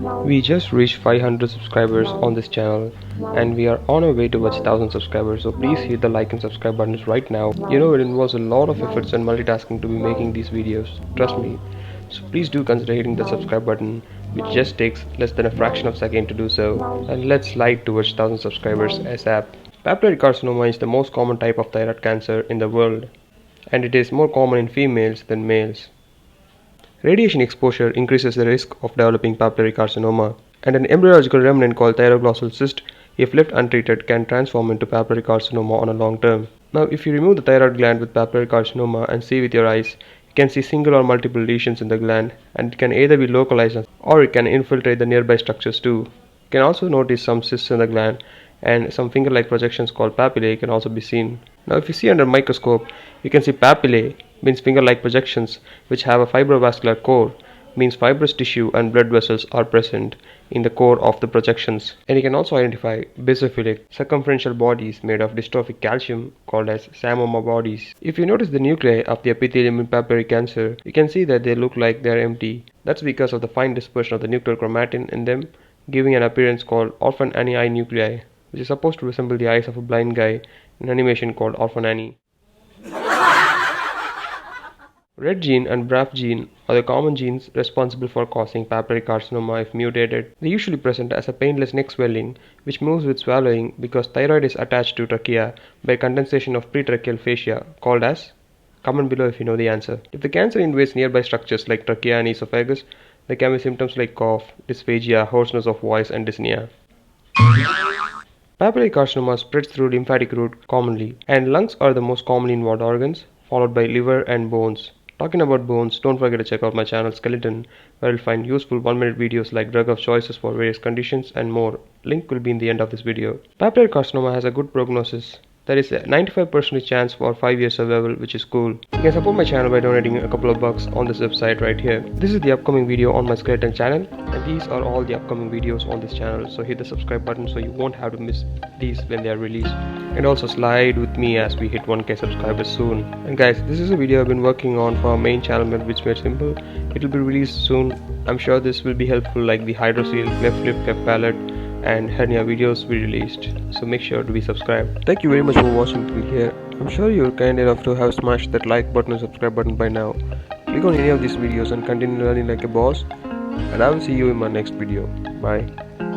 We just reached 500 subscribers on this channel and we are on our way towards 1000 subscribers, so please hit the like and subscribe buttons right now. You know, it involves a lot of efforts and multitasking to be making these videos, trust me. So please do consider hitting the subscribe button, which just takes less than a fraction of a second to do so. And let's slide towards 1000 subscribers ASAP. Papillary carcinoma is the most common type of thyroid cancer in the world, and it is more common in females than males. Radiation exposure increases the risk of developing papillary carcinoma, and an embryological remnant called thyroglossal cyst, if left untreated, can transform into papillary carcinoma on a long term. Now, if you remove the thyroid gland with papillary carcinoma and see with your eyes, you can see single or multiple lesions in the gland, and it can either be localized or it can infiltrate the nearby structures too. You can also notice some cysts in the gland, and some finger-like projections called papillae can also be seen. Now, if you see under a microscope, you can see papillae, means finger-like projections, which have a fibrovascular core, means fibrous tissue and blood vessels are present in the core of the projections. And you can also identify basophilic circumferential bodies made of dystrophic calcium called as psammoma bodies. If you notice the nuclei of the epithelium in papillary cancer, you can see that they look like they are empty. That's because of the fine dispersion of the nuclear chromatin in them, giving an appearance called orphan Annie eye nuclei, which is supposed to resemble the eyes of a blind guy in an animation called Orphan Annie. Red gene and BRAF gene are the common genes responsible for causing papillary carcinoma if mutated. They usually present as a painless neck swelling which moves with swallowing because thyroid is attached to trachea by condensation of pretracheal fascia called as. Comment below if you know the answer. If the cancer invades nearby structures like trachea and esophagus, there can be symptoms like cough, dysphagia, hoarseness of voice, and dyspnea. Papillary carcinoma spreads through lymphatic route commonly, and lungs are the most commonly involved organs, followed by liver and bones. Talking about bones, don't forget to check out my channel Skeleton, where you'll find useful 1-minute videos like drug of choices for various conditions and more. Link will be in the end of this video. Papillary carcinoma has a good prognosis. There is a 95% chance for 5-year survival, which is cool. You can support my channel by donating a couple of bucks on this website right here. This is the upcoming video on my skeleton channel, and these are all the upcoming videos on this channel, so hit the subscribe button so you won't have to miss these when they are released. And also slide with me as we hit 1k subscribers soon. And guys, this is a video I've been working on for our main channel which made simple. It will be released soon. I'm sure this will be helpful, like the hydrocele, cleft lip, cleft palate, and hernia videos we released, so make sure to be subscribed. Thank you very much for watching till here. I'm sure you're kind enough to have smashed that like button and subscribe button by now. Click on any of these videos and continue learning like a boss, and I will see you in my next video. Bye.